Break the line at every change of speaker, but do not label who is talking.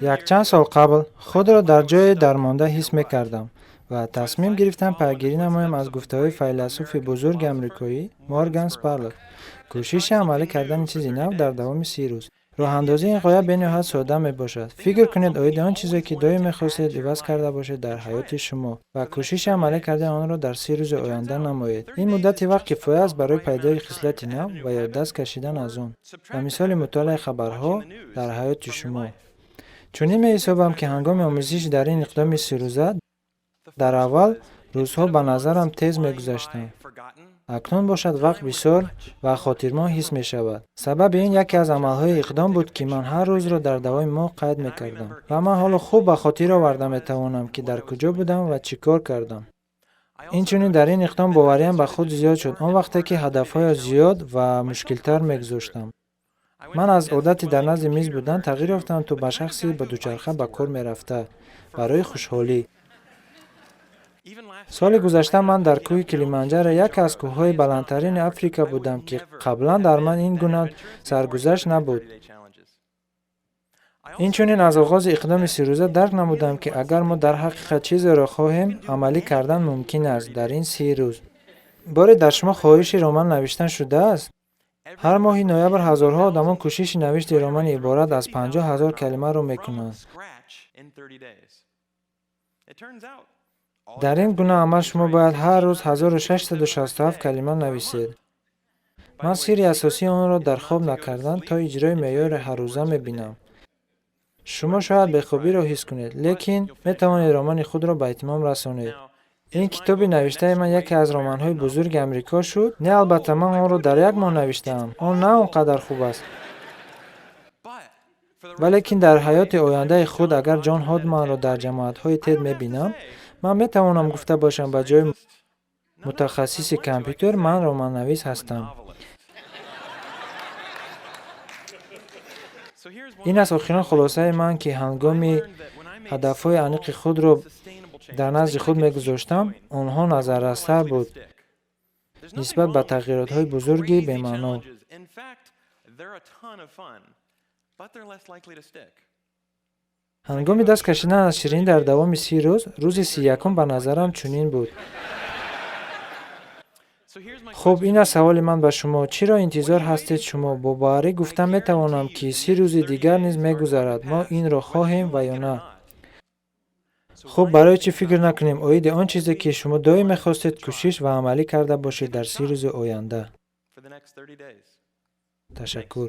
یک چند سال قبل خود را در جای درمانده حس می‌کردم و تصمیم گرفتم پیگیری نمایم از گفته‌های فیلسوف بزرگ آمریکایی مورگان اسپارلوف. کوشش عملی کردن چیزی نو در دوام 30 روز. راه اندازی این قایه به‌نهایت ساده میباشد. فکر کنید آید آن چیزی که دائم می‌خواستید عوض کرده باشد در حیات شما و کوشش عملی کردن آن را در 30 روز آینده نمایید. این مدت وقت کفایت است برای پیدای خصلت نو و یا دست کشیدن از آن. و مثال مطالعه خبرها در حیات شما. چون می‌حسابم که هنگام آموزش در این اقدام 30 روزه در اول روزها به نظرم تیز می‌گذشتند. اکنون باشد وقت بسیار و خاطرمان حس می شود. سبب این یکی از عملهای اقدام بود که من هر روز را در دوام ماه قید می کردم و من حالا خوب به خاطر آورده می توانم که در کجا بودم و چی کار کردم. اینچنین در این اقدام باوریم به خود زیاد شد آن وقتی که هدفهای زیاد و مشکلتر می گذاشتم. من از عادتی در نزد میز بودن تغییر یافتم تا به شخصی با دوچرخه به کار می رفته برای خوشحالی. سال گذشته من در کوه کلیمانجارو یک از کوههای بلندترین افریقا بودم که قبلا در من این گونه سرگذشت نبود. اینچنین از آغاز اقدام 30 روزه درک نمودم که اگر ما در حقیقت چیزی را خواهیم عملی کردن ممکن است در این 30 روز. باری در شما خواهش رمان نوشتن شده است؟ هر ماه نوامبر هزارها آدمان کوشش نوشت رمان عبارت از 50,000 کلمه را میکنند. در این گونه عمل شما باید هر روز 1667 کلمه نویسید. من سری اساسی آن را در خواب نکردن تا اجرای معیار هر روزه میبینم. شما شاید به خوبی را حس کنید، لیکن میتوانید رمان خود را به اتمام رسانید. این کتاب نوشته من یکی از رمان‌های بزرگ امریکا شد. نه البته من آن را در یک ماه نوشتم. آن نه آنقدر خوب است. ولیکن در حیات آینده خود اگر جان هادمن را در جماعت‌های تد میبینم، من میتوانم گفته باشم به جای متخصص کامپیوتر من رمان نویس هستم. این است آخرین خلاصه من که هنگام هدفهای عمیق خود را در نزد خود میگذاشتم آنها نظررس‌تر بود نسبت به تغییرات‌های بزرگی بی‌معنا. هنگام دست کشیدن از شیرینی در دوام 30 روز، روز 31 به نظرم چنین بود. خب این است سوال من به شما، چرا انتظار هستید شما؟ با باوری گفتن میتوانم که 30 روز دیگر نیز میگذرد، ما این را خواهیم و یا نه؟ خب برای چی فکر نکنیم آید آن چیزی که شما دائم میخواستید کوشش و عملی کرده باشید در 30 روز آینده. تشکر.